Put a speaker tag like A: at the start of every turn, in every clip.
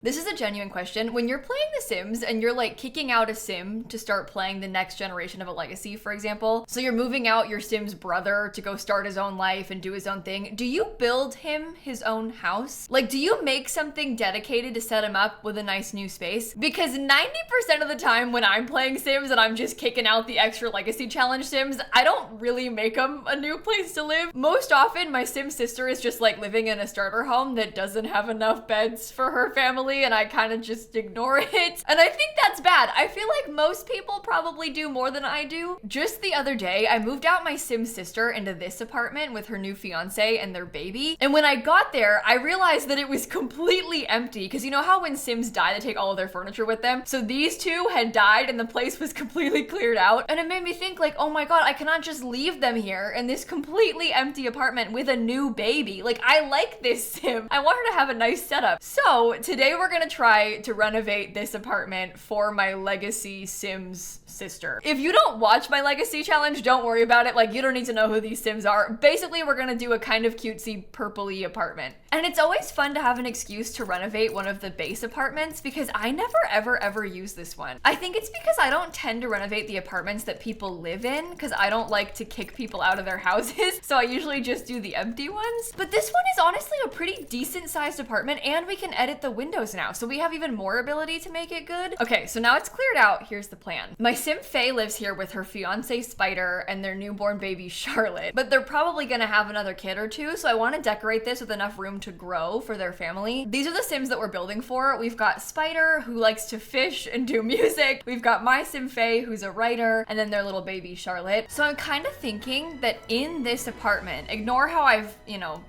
A: This is a genuine question. When you're playing The Sims and you're like kicking out a sim to start playing the next generation of a legacy, for example, so you're moving out your sim's brother to go start his own life and do his own thing, do you build him his own house? Like, do you make something dedicated to set him up with a nice new space? Because 90% of the time when I'm playing Sims and I'm just kicking out the extra legacy challenge Sims, I don't really make them a new place to live. Most often, my Sim sister is just like living in a starter home that doesn't have enough beds for her family, and I kind of just ignore it. And I think that's bad. I feel like most people probably do more than I do. Just the other day, I moved out my Sim sister into this apartment with her new fiance and their baby. And when I got there, I realized that it was completely empty, because you know how when Sims die, they take all of their furniture with them? So these two had died and the place was completely cleared out. And it made me think like, oh my God, I cannot just leave them here in this completely empty apartment with a new baby. Like, I like this Sim. I want her to have a nice setup. So today we're gonna try to renovate this apartment for my legacy Sims sister. If you don't watch my legacy challenge, don't worry about it. Like, you don't need to know who these Sims are. Basically, we're gonna do a kind of cutesy purpley apartment. And it's always fun to have an excuse to renovate one of the base apartments, because I never ever use this one. I think it's because I don't tend to renovate the apartments that people live in, because I don't like to kick people out of their houses. So I usually just do the empty ones. But this one is honestly a pretty decent sized apartment, and we can edit the windows now, so we have even more ability to make it good. Okay, so now it's cleared out. Here's the plan. My Sim Faye lives here with her fiance Spider and their newborn baby Charlotte, but they're probably gonna have another kid or two, so I want to decorate this with enough room to grow for their family. These are the Sims that we're building for. We've got Spider, who likes to fish and do music. We've got my Sim Faye, who's a writer, and then their little baby Charlotte. So I'm kind of thinking that in this apartment, ignore how I've,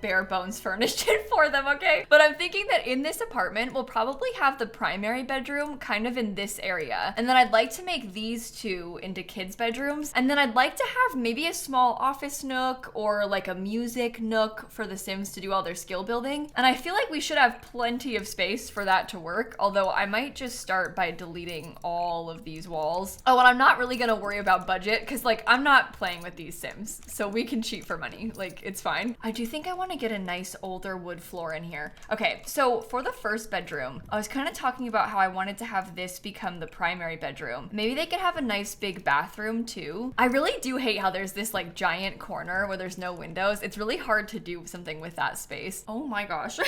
A: bare bones furnished it for them, okay? But I'm thinking that in this apartment, we'll probably have the primary bedroom kind of in this area. And then I'd like to make these two into kids' bedrooms. And then I'd like to have maybe a small office nook or like a music nook for the Sims to do all their skill building. And I feel like we should have plenty of space for that to work, although I might just start by deleting all of these walls. Oh, and I'm not really gonna worry about budget, because like I'm not playing with these Sims, so we can cheat for money. Like, it's fine. I do think I want to get a nice older wood floor in here. Okay, so for the first bedroom, I was kind of talking about how I wanted to have this become the primary bedroom. Maybe they could have a nice big bathroom too. I really do hate how there's this like giant corner where there's no windows. It's really hard to do something with that space. Oh my gosh,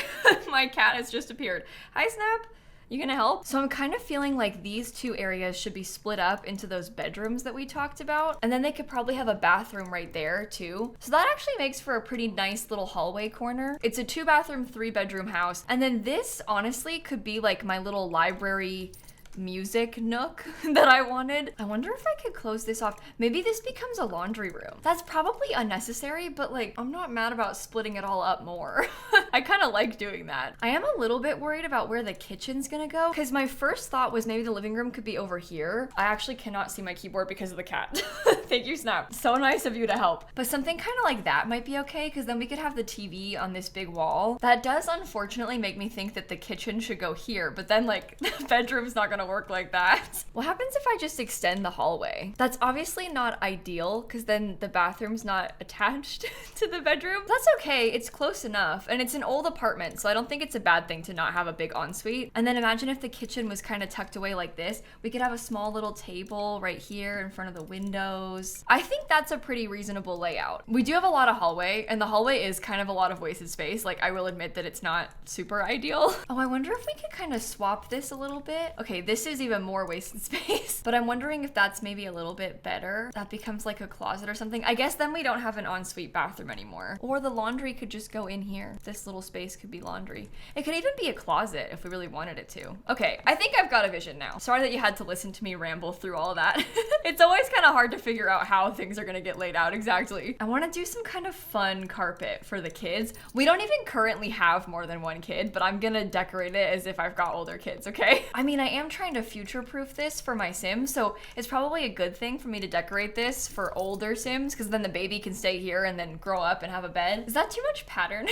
A: my cat has just appeared. Hi, Snap. You gonna help? So I'm kind of feeling like these two areas should be split up into those bedrooms that we talked about. And then they could probably have a bathroom right there too. So that actually makes for a pretty nice little hallway corner. It's a 2-bathroom, 3-bedroom house. And then this honestly could be like my little library music nook that I wanted. I wonder if I could close this off. Maybe this becomes a laundry room. That's probably unnecessary, but like, I'm not mad about splitting it all up more. I kind of like doing that. I am a little bit worried about where the kitchen's gonna go, because my first thought was maybe the living room could be over here. I actually cannot see my keyboard because of the cat. Thank you, Snap. So nice of you to help. But something kind of like that might be okay, because then we could have the TV on this big wall. That does unfortunately make me think that the kitchen should go here, but then like the bedroom's not gonna work like that. What happens if I just extend the hallway? That's obviously not ideal, because then the bathroom's not attached to the bedroom. That's okay, it's close enough, and it's an old apartment, so I don't think it's a bad thing to not have a big ensuite. And then imagine if the kitchen was kind of tucked away like this. We could have a small little table right here in front of the windows. I think that's a pretty reasonable layout. We do have a lot of hallway, and the hallway is kind of a lot of wasted space. Like, I will admit that it's not super ideal. Oh, I wonder if we could kind of swap this a little bit. Okay, this is even more wasted space, but I'm wondering if that's maybe a little bit better. That becomes like a closet or something. I guess then we don't have an ensuite bathroom anymore. Or the laundry could just go in here. This little space could be laundry. It could even be a closet if we really wanted it to. Okay, I think I've got a vision now. Sorry that you had to listen to me ramble through all of that. It's always kind of hard to figure out how things are gonna get laid out exactly. I want to do some kind of fun carpet for the kids. We don't even currently have more than one kid, but I'm gonna decorate it as if I've got older kids, okay? I mean, I am trying to future-proof this for my Sims, so it's probably a good thing for me to decorate this for older Sims, because then the baby can stay here and then grow up and have a bed. Is that too much pattern?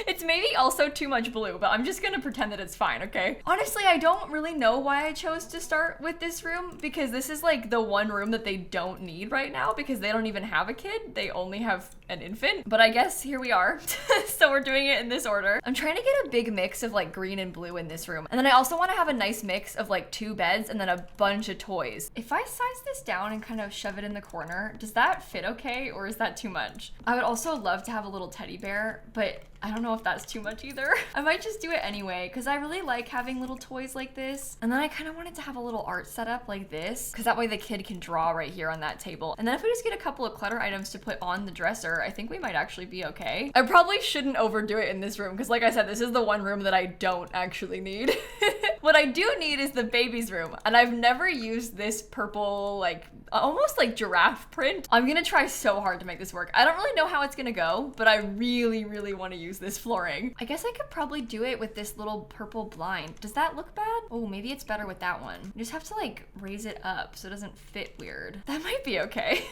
A: It's maybe also too much blue, but I'm just gonna pretend that it's fine, okay? Honestly, I don't really know why I chose to start with this room, because this is like the one room that they don't don't need right now because they don't even have a kid. They only have an infant. But I guess here we are. So we're doing it in this order. I'm trying to get a big mix of like green and blue in this room. And then I also want to have a nice mix of like 2 beds and then a bunch of toys. If I size this down and kind of shove it in the corner, does that fit okay or is that too much? I would also love to have a little teddy bear, but I don't know if that's too much either. I might just do it anyway because I really like having little toys like this. And then I kind of wanted to have a little art setup like this because that way the kid can draw right here on that table. And then if we just get a couple of clutter items to put on the dresser, I think we might actually be okay. I probably shouldn't overdo it in this room because like I said, this is the one room that I don't actually need. What I do need is the baby's room. And I've never used this purple, like almost like giraffe print. I'm gonna try so hard to make this work. I don't really know how it's gonna go, but I really, really want to use this flooring. I guess I could probably do it with this little purple blind. Does that look bad? Oh, maybe it's better with that one. You just have to like raise it up so it doesn't fit weird. That might be okay.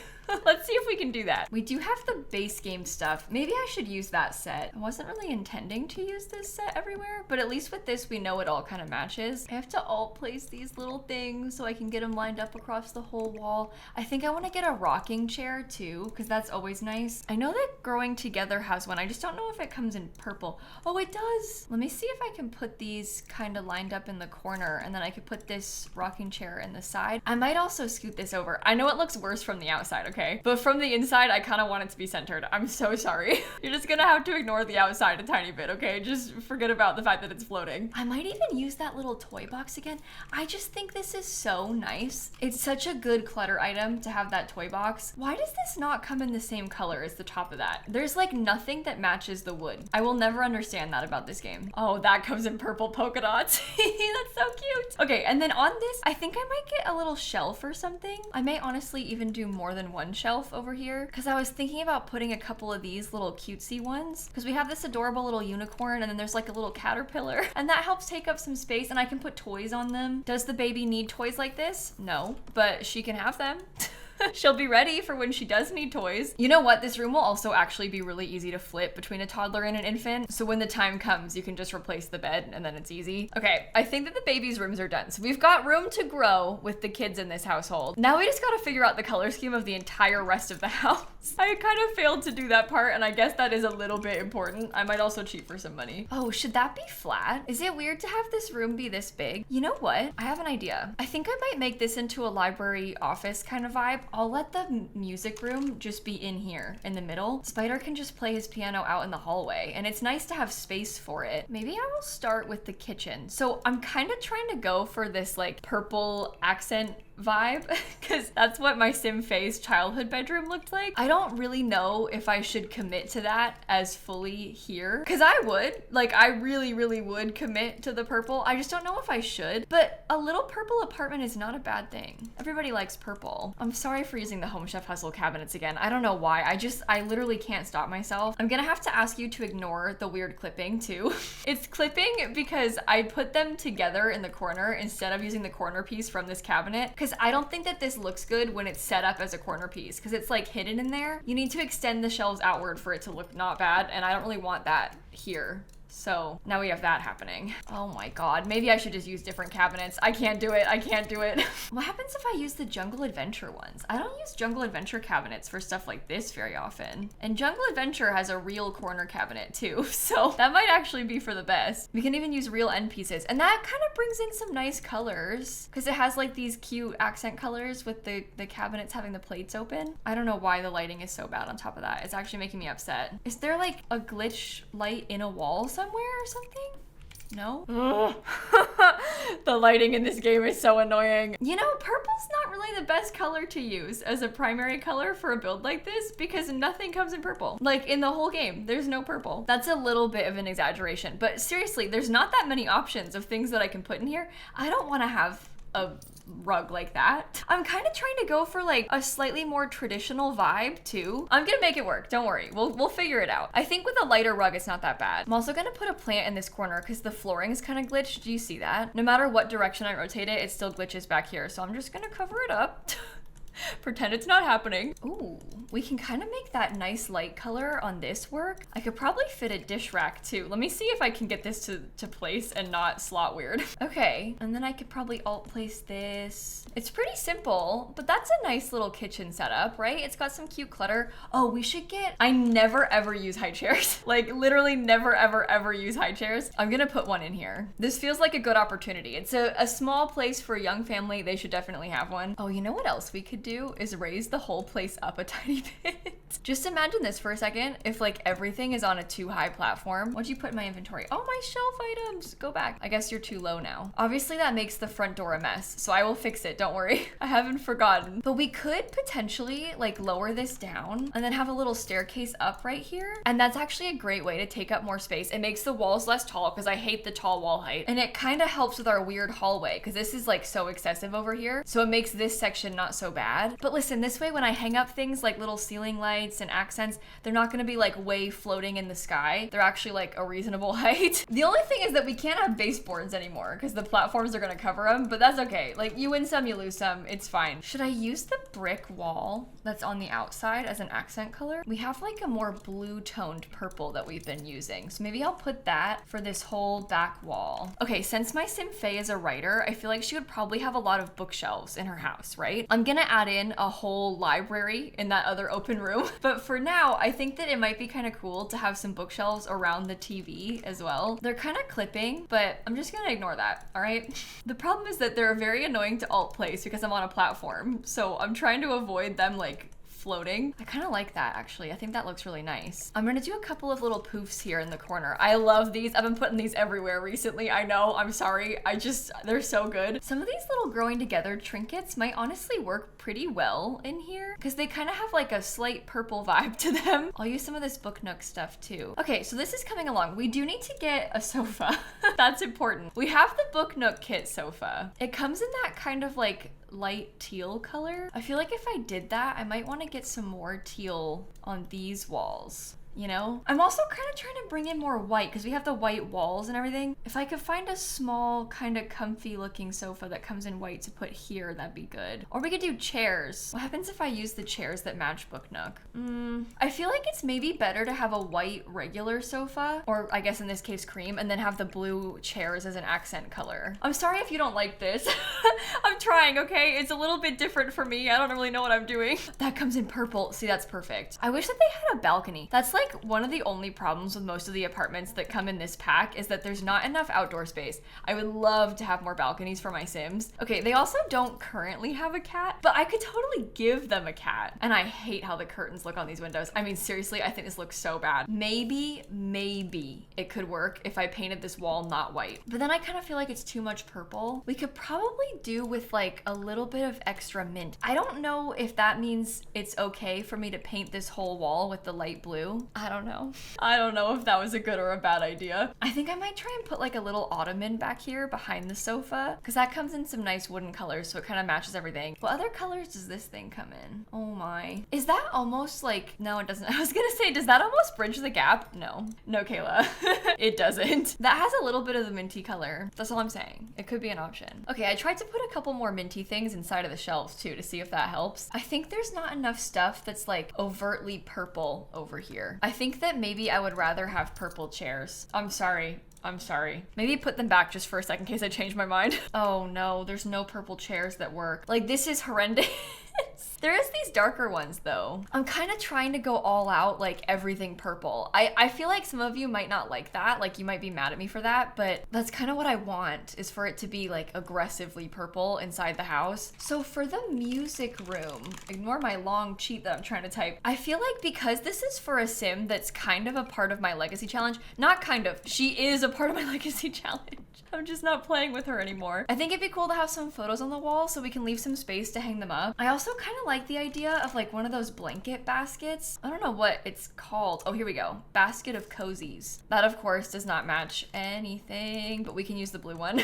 A: Let's see if we can do that. We do have the base game stuff. Maybe I should use that set. I wasn't really intending to use this set everywhere, but at least with this, we know it all kind of matches. I have to alt place these little things so I can get them lined up across the whole wall. I think I want to get a rocking chair too, because that's always nice. I know that Growing Together has one. I just don't know if it comes in purple. Oh, it does. Let me see if I can put these kind of lined up in the corner, and then I could put this rocking chair in the side. I might also scoot this over. I know it looks worse from the outside, okay? But from the inside, I kind of want it to be centered. I'm so sorry. You're just gonna have to ignore the outside a tiny bit, okay? Just forget about the fact that it's floating. I might even use that little toy box again. I just think this is so nice. It's such a good clutter item to have that toy box. Why does this not come in the same color as the top of that? There's like nothing that matches the wood. I will never understand that about this game. Oh, that comes in purple polka dots. That's so cute. Okay, and then on this, I think I might get a little shelf or something. I may honestly even do more than one shelf over here because I was thinking about putting a couple of these little cutesy ones because we have this adorable little unicorn and then there's like a little caterpillar and that helps take up some space and I can put toys on them. Does the baby need toys like this? No, but she can have them. She'll be ready for when she does need toys. You know what? This room will also actually be really easy to flip between a toddler and an infant. So when the time comes, you can just replace the bed and then it's easy. Okay, I think that the baby's rooms are done. So we've got room to grow with the kids in this household. Now we just gotta figure out the color scheme of the entire rest of the house. I kind of failed to do that part and I guess that is a little bit important. I might also cheat for some money. Oh, should that be flat? Is it weird to have this room be this big? You know what? I have an idea. I think I might make this into a library office kind of vibe. I'll let the music room just be in here in the middle. Spider can just play his piano out in the hallway and it's nice to have space for it. Maybe I will start with the kitchen. So I'm kind of trying to go for this like purple accent vibe because that's what my Sim Faye's childhood bedroom looked like. I don't really know if I should commit to that as fully here because I would. Like I really, really would commit to the purple. I just don't know if I should, but a little purple apartment is not a bad thing. Everybody likes purple. I'm sorry for using the Home Chef Hustle cabinets again. I don't know why. I literally can't stop myself. I'm gonna have to ask you to ignore the weird clipping too. It's clipping because I put them together in the corner instead of using the corner piece from this cabinet because I don't think that this looks good when it's set up as a corner piece because it's like hidden in there. You need to extend the shelves outward for it to look not bad and I don't really want that here. So now we have that happening. Oh my God, maybe I should just use different cabinets. I can't do it, I can't do it. What happens if I use the Jungle Adventure ones? I don't use Jungle Adventure cabinets for stuff like this very often. And Jungle Adventure has a real corner cabinet too, so that might actually be for the best. We can even use real end pieces. And that kind of brings in some nice colors because it has like these cute accent colors with the cabinets having the plates open. I don't know why the lighting is so bad on top of that. It's actually making me upset. Is there like a glitch light in a wall somewhere or something? No? The lighting in this game is so annoying. You know, purple's not really the best color to use as a primary color for a build like this because nothing comes in purple. Like in the whole game, there's no purple. That's a little bit of an exaggeration, but seriously, there's not that many options of things that I can put in here. I don't want to have a rug like that. I'm kind of trying to go for like a slightly more traditional vibe too. I'm gonna make it work, don't worry. We'll figure it out. I think with a lighter rug, it's not that bad. I'm also gonna put a plant in this corner because the flooring is kind of glitched. Do you see that? No matter what direction I rotate it, it still glitches back here. So I'm just gonna cover it up. Pretend it's not happening. Ooh, we can kind of make that nice light color on this work. I could probably fit a dish rack too. Let me see if I can get this to place and not slot weird. Okay, and then I could probably alt place this. It's pretty simple, but that's a nice little kitchen setup, right? It's got some cute clutter. Oh, we should get, I never ever use high chairs. Like literally never ever use high chairs. I'm gonna put one in here. This feels like a good opportunity. It's a small place for a young family. They should definitely have one. Oh, you know what else we could do is raise the whole place up a tiny bit. Just imagine this for a second. If like everything is on a too high platform. What'd you put in my inventory? Oh, my shelf items. Go back. I guess you're too low now. Obviously that makes the front door a mess, so I will fix it. Don't worry. I haven't forgotten. But we could potentially like lower this down and then have a little staircase up right here. And that's actually a great way to take up more space. It makes the walls less tall because I hate the tall wall height. And it kind of helps with our weird hallway because this is like so excessive over here. So it makes this section not so bad. But listen, this way when I hang up things like little ceiling lights and accents, they're not gonna be like way floating in the sky. They're actually like a reasonable height. The only thing is that we can't have baseboards anymore because the platforms are gonna cover them, but that's okay. Like you win some, you lose some, it's fine. Should I use the brick wall that's on the outside as an accent color? We have like a more blue toned purple that we've been using. So maybe I'll put that for this whole back wall. Okay, since my sim Faye is a writer, I feel like she would probably have a lot of bookshelves in her house, right? I'm gonna add in a whole library in that other open room. But for now, I think that it might be kind of cool to have some bookshelves around the TV as well. They're kind of clipping, but I'm just gonna ignore that, all right? The problem is that they're very annoying to alt place because I'm on a platform. So I'm trying to avoid them like floating. I kind of like that actually. I think that looks really nice. I'm gonna do a couple of little poofs here in the corner. I love these. I've been putting these everywhere recently. I know, I'm sorry. They're so good. Some of these little growing together trinkets might honestly work pretty well in here because they kind of have like a slight purple vibe to them. I'll use some of this Book Nook stuff too. Okay, so this is coming along. We do need to get a sofa. That's important. We have the Book Nook kit sofa. It comes in that kind of like light teal color. I feel like if I did that, I might want to get some more teal on these walls. You know? I'm also kind of trying to bring in more white because we have the white walls and everything. If I could find a small kind of comfy looking sofa that comes in white to put here, that'd be good. Or we could do chairs. What happens if I use the chairs that match Book Nook? I feel like it's maybe better to have a white regular sofa, or I guess in this case cream, and then have the blue chairs as an accent color. I'm sorry if you don't like this. I'm trying, okay? It's a little bit different for me. I don't really know what I'm doing. That comes in purple. See, that's perfect. I wish that they had a balcony. That's like one of the only problems with most of the apartments that come in this pack is that there's not enough outdoor space. I would love to have more balconies for my Sims. Okay, they also don't currently have a cat, but I could totally give them a cat. And I hate how the curtains look on these windows. I mean, seriously, I think this looks so bad. Maybe it could work if I painted this wall not white. But then I kind of feel like it's too much purple. We could probably do with like a little bit of extra mint. I don't know if that means it's okay for me to paint this whole wall with the light blue. I don't know. I don't know if that was a good or a bad idea. I think I might try and put like a little ottoman back here behind the sofa because that comes in some nice wooden colors, so it kind of matches everything. What other colors does this thing come in? Oh my. Is that almost like, no, it doesn't. I was gonna say, does that almost bridge the gap? No. No, Kayla. It doesn't. That has a little bit of the minty color. That's all I'm saying. It could be an option. Okay, I tried to put a couple more minty things inside of the shelves too to see if that helps. I think there's not enough stuff that's like overtly purple over here. I think that maybe I would rather have purple chairs. I'm sorry. Maybe put them back just for a second in case I change my mind. Oh no, there's no purple chairs that work. Like, this is horrendous. There is these darker ones though. I'm kind of trying to go all out, like everything purple. I feel like some of you might not like that. Like, you might be mad at me for that, but that's kind of what I want, is for it to be like aggressively purple inside the house. So for the music room, ignore my long cheat that I'm trying to type. I feel like because this is for a sim that's kind of a part of my legacy challenge, not kind of, she is a part of my legacy challenge. I'm just not playing with her anymore. I think it'd be cool to have some photos on the wall so we can leave some space to hang them up. I also kind of like the idea of like one of those blanket baskets. I don't know what it's called. Oh, here we go. Basket of cozies. That of course does not match anything, but we can use the blue one.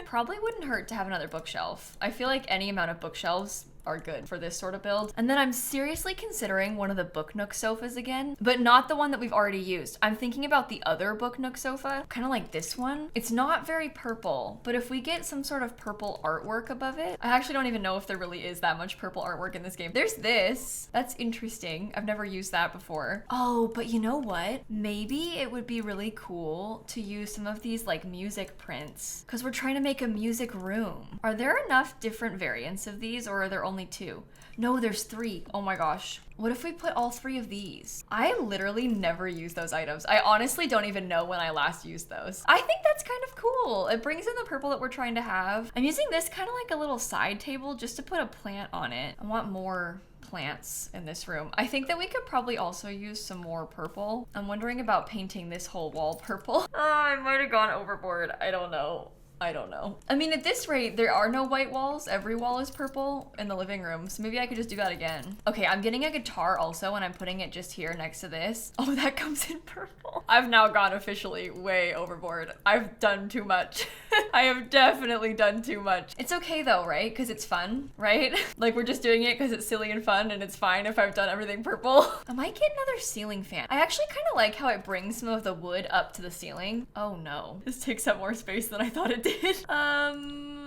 A: Probably wouldn't hurt to have another bookshelf. I feel like any amount of bookshelves are good for this sort of build. And then I'm seriously considering one of the Book Nook sofas again, but not the one that we've already used. I'm thinking about the other Book Nook sofa, kind of like this one. It's not very purple, but if we get some sort of purple artwork above it, I actually don't even know if there really is that much purple artwork in this game. There's this. That's interesting. I've never used that before. Oh, but you know what? Maybe it would be really cool to use some of these like music prints because we're trying to make a music room. Are there enough different variants of these, or are there only 2? No, there's 3. Oh my gosh. What if we put all 3 of these? I literally never use those items. I honestly don't even know when I last used those. I think that's kind of cool. It brings in the purple that we're trying to have. I'm using this kind of like a little side table just to put a plant on it. I want more plants in this room. I think that we could probably also use some more purple. I'm wondering about painting this whole wall purple. Oh, I might have gone overboard. I don't know. I mean, at this rate, there are no white walls. Every wall is purple in the living room. So maybe I could just do that again. Okay, I'm getting a guitar also, and I'm putting it just here next to this. Oh, that comes in purple. I've now gone officially way overboard. I've done too much. I have definitely done too much. It's okay though, right? Because it's fun, right? Like we're just doing it because it's silly and fun, and it's fine if I've done everything purple. I might get another ceiling fan. I actually kind of like how it brings some of the wood up to the ceiling. Oh no, this takes up more space than I thought it did.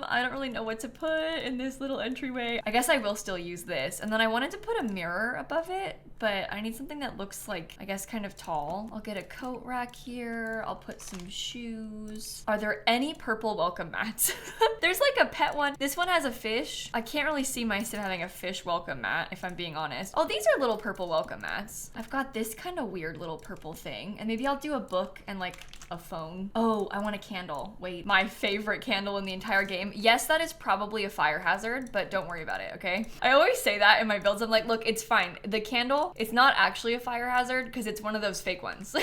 A: I don't really know what to put in this little entryway. I guess I will still use this. And then I wanted to put a mirror above it, but I need something that looks like, I guess, kind of tall. I'll get a coat rack here. I'll put some shoes. Are there any purple welcome mats? There's like a pet one. This one has a fish. I can't really see my sim having a fish welcome mat, if I'm being honest. Oh, these are little purple welcome mats. I've got this kind of weird little purple thing, and maybe I'll do a book and like a phone. Oh, I want a candle. Wait, my favorite candle in the entire game. Yes, that is probably a fire hazard, but don't worry about it, okay? I always say that in my builds. I'm like, look, it's fine. The candle, it's not actually a fire hazard because it's one of those fake ones.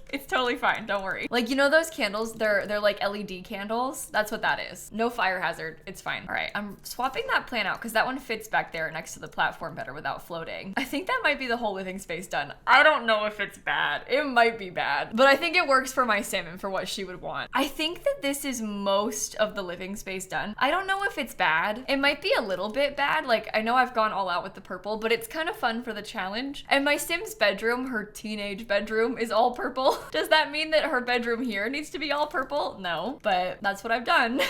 A: It's totally fine, don't worry. Like, you know those candles, they're like LED candles? That's what that is. No fire hazard, it's fine. All right, I'm swapping that plant out because that one fits back there next to the platform better without floating. I think that might be the whole living space done. I don't know if it's bad. It might be bad, but I think it works for my sim and for what she would want. I think that this is most of the living space done. I don't know if it's bad. It might be a little bit bad. Like, I know I've gone all out with the purple, but it's kind of fun for the challenge. And my sim's bedroom, her teenage bedroom, is all purple. Does that mean that her bedroom here needs to be all purple? No, but that's what I've done.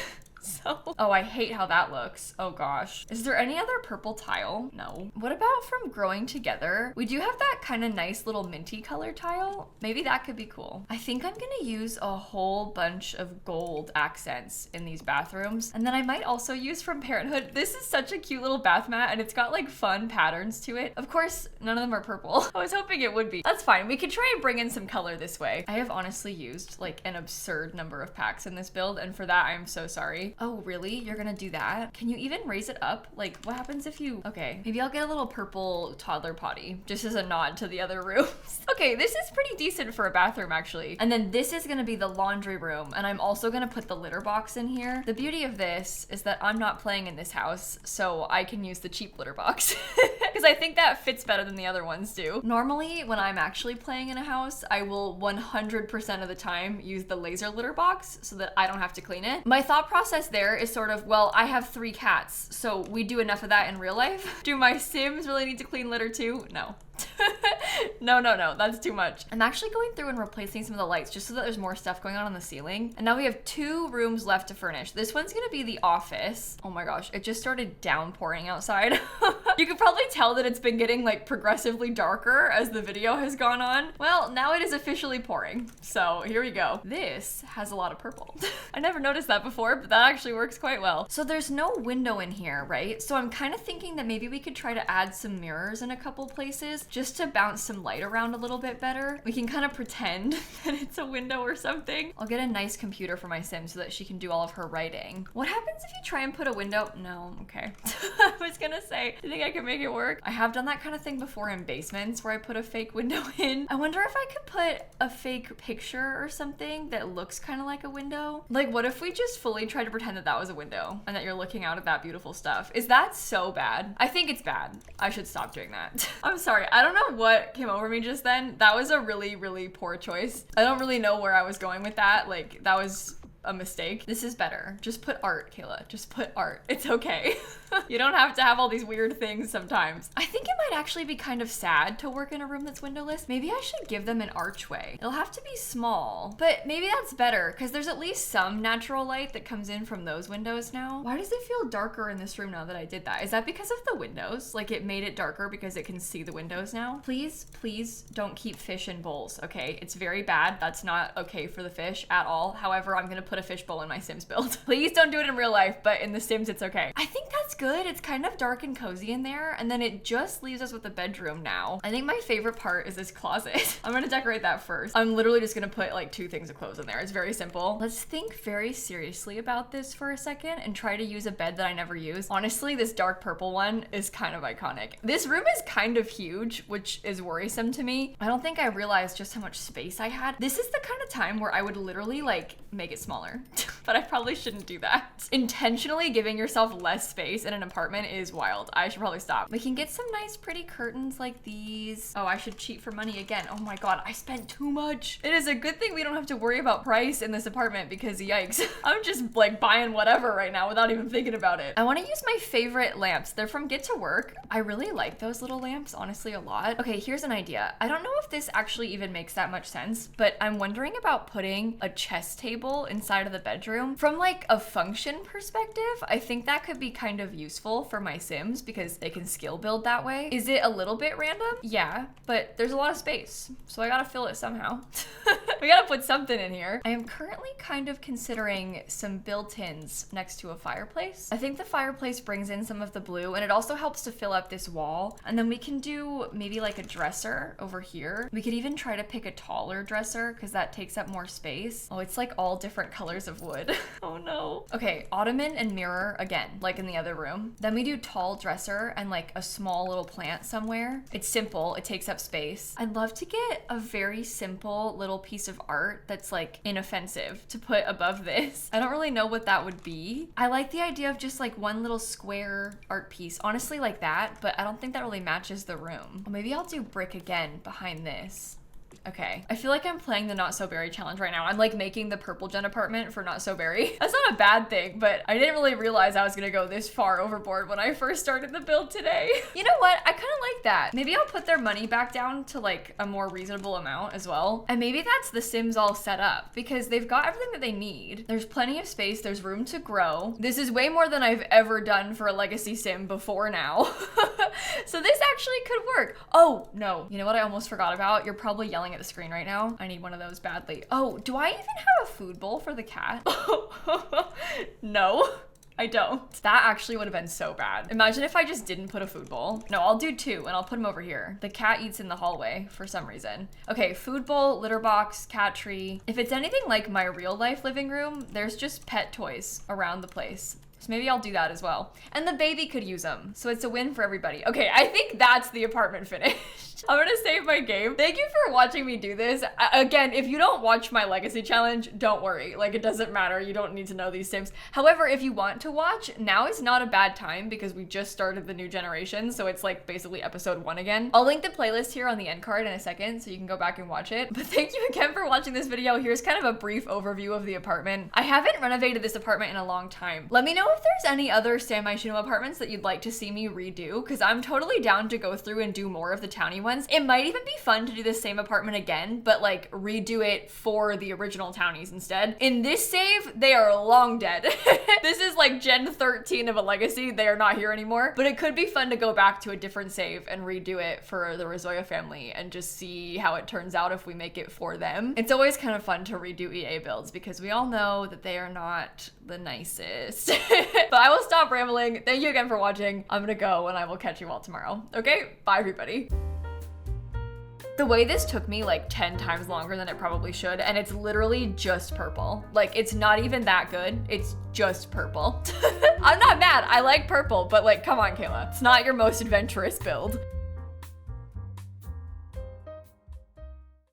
A: So, oh, I hate how that looks. Oh gosh. Is there any other purple tile? No. What about from Growing Together? We do have that kind of nice little minty color tile. Maybe that could be cool. I think I'm gonna use a whole bunch of gold accents in these bathrooms. And then I might also use from Parenthood. This is such a cute little bath mat and it's got like fun patterns to it. Of course, none of them are purple. I was hoping it would be. That's fine. We could try and bring in some color this way. I have honestly used like an absurd number of packs in this build, and for that, I'm so sorry. Oh, really? You're gonna do that? Can you even raise it up? Like, what happens if you... Okay, maybe I'll get a little purple toddler potty, just as a nod to the other rooms. Okay, this is pretty decent for a bathroom, actually. And then this is gonna be the laundry room, and I'm also gonna put the litter box in here. The beauty of this is that I'm not playing in this house, so I can use the cheap litter box. Because I think that fits better than the other ones do. Normally, when I'm actually playing in a house, I will 100% of the time use the laser litter box so that I don't have to clean it. My thought process there is sort of, well, I have 3 cats, so we do enough of that in real life. Do my Sims really need to clean litter too? No. No, that's too much. I'm actually going through and replacing some of the lights just so that there's more stuff going on the ceiling. And now we have 2 rooms left to furnish. This one's gonna be the office. Oh my gosh, it just started downpouring outside. You could probably tell that it's been getting like progressively darker as the video has gone on. Well, now it is officially pouring. So here we go. This has a lot of purple. I never noticed that before, but that actually works quite well. So there's no window in here, right? So I'm kind of thinking that maybe we could try to add some mirrors in a couple places just to bounce some light around a little bit better. We can kind of pretend that it's a window or something. I'll get a nice computer for my sim so that she can do all of her writing. What happens if you try and put a window? No, okay. I was gonna say, do you think I can make it work? I have done that kind of thing before in basements where I put a fake window in. I wonder if I could put a fake picture or something that looks kind of like a window. Like, what if we just fully tried to pretend that that was a window and that you're looking out at that beautiful stuff? Is that so bad? I think it's bad. I should stop doing that. I'm sorry. I don't know what came over me just then. That was a really, really poor choice. I don't really know where I was going with that. Like, that was a mistake. This is better. Just put art, Kayla. Just put art. It's okay. You don't have to have all these weird things sometimes. I think it might actually be kind of sad to work in a room that's windowless. Maybe I should give them an archway. It'll have to be small, but maybe that's better because there's at least some natural light that comes in from those windows now. Why does it feel darker in this room now that I did that? Is that because of the windows? Like it made it darker because it can see the windows now? Please, please don't keep fish in bowls, okay? It's very bad. That's not okay for the fish at all. However, I'm gonna put a fish bowl in my Sims build. Please don't do it in real life, but in the Sims, it's okay. I think that's good. It's kind of dark and cozy in there, and then it just leaves us with the bedroom now. I think my favorite part is this closet. I'm gonna decorate that first. I'm literally just gonna put like 2 things of clothes in there. It's very simple. Let's think very seriously about this for a second and try to use a bed that I never use. Honestly, this dark purple one is kind of iconic. This room is kind of huge, which is worrisome to me. I don't think I realized just how much space I had. This is the kind of time where I would literally like make it smaller, but I probably shouldn't do that. Intentionally giving yourself less space in an apartment is wild. I should probably stop. We can get some nice pretty curtains like these. Oh, I should cheat for money again. Oh my God, I spent too much. It is a good thing we don't have to worry about price in this apartment because yikes. I'm just like buying whatever right now without even thinking about it. I want to use my favorite lamps. They're from Get to Work. I really like those little lamps, honestly, a lot. Okay, here's an idea. I don't know if this actually even makes that much sense, but I'm wondering about putting a chess table inside of the bedroom. From like a function perspective, I think that could be kind of useful for my Sims because they can skill build that way. Is it a little bit random? Yeah, but there's a lot of space, so I gotta fill it somehow. We gotta put something in here. I am currently kind of considering some built-ins next to a fireplace. I think the fireplace brings in some of the blue and it also helps to fill up this wall. And then we can do maybe like a dresser over here. We could even try to pick a taller dresser because that takes up more space. Oh, it's like all different colors of wood. Oh no. Okay, ottoman and mirror again, like in the other room. Then we do tall dresser and like a small little plant somewhere. It's simple, it takes up space. I'd love to get a very simple little piece of art that's like inoffensive to put above this. I don't really know what that would be. I like the idea of just like one little square art piece, honestly like that, but I don't think that really matches the room. Well, maybe I'll do brick again behind this. Okay, I feel like I'm playing the Not So Berry challenge right now. I'm like making the purple gen apartment for Not So Berry. That's not a bad thing, but I didn't really realize I was gonna go this far overboard when I first started the build today. You know what? I kind of like that. Maybe I'll put their money back down to like a more reasonable amount as well. And maybe that's the Sims all set up because they've got everything that they need. There's plenty of space. There's room to grow. This is way more than I've ever done for a legacy sim before now. So this actually could work. Oh no, you know what I almost forgot about? You're probably yelling at the screen right now. I need one of those badly. Oh, do I even have a food bowl for the cat? No, I don't. That actually would have been so bad. Imagine if I just didn't put a food bowl. No, I'll do 2 and I'll put them over here. The cat eats in the hallway for some reason. Okay, food bowl, litter box, cat tree. If it's anything like my real life living room, there's just pet toys around the place. So maybe I'll do that as well. And the baby could use them. So it's a win for everybody. Okay, I think that's the apartment finished. I'm gonna save my game. Thank you for watching me do this. Again, if you don't watch my legacy challenge, don't worry. Like, it doesn't matter. You don't need to know these Sims. However, if you want to watch, now is not a bad time because we just started the new generation. So it's like basically episode 1 again. I'll link the playlist here on the end card in a second so you can go back and watch it. But thank you again for watching this video. Here's kind of a brief overview of the apartment. I haven't renovated this apartment in a long time. Let me know if there's any other San Myshuno apartments that you'd like to see me redo because I'm totally down to go through and do more of the towny ones. It might even be fun to do the same apartment again, but like redo it for the original townies instead. In this save, they are long dead. This is like Gen 13 of a legacy. They are not here anymore, but it could be fun to go back to a different save and redo it for the Rizoya family and just see how it turns out if we make it for them. It's always kind of fun to redo EA builds because we all know that they are not the nicest. But I will stop rambling. Thank you again for watching. I'm gonna go and I will catch you all tomorrow. Okay, bye everybody. The way this took me like 10 times longer than it probably should, and it's literally just purple. Like, it's not even that good. It's just purple. I'm not mad. I like purple, but like, come on, Kayla. It's not your most adventurous build.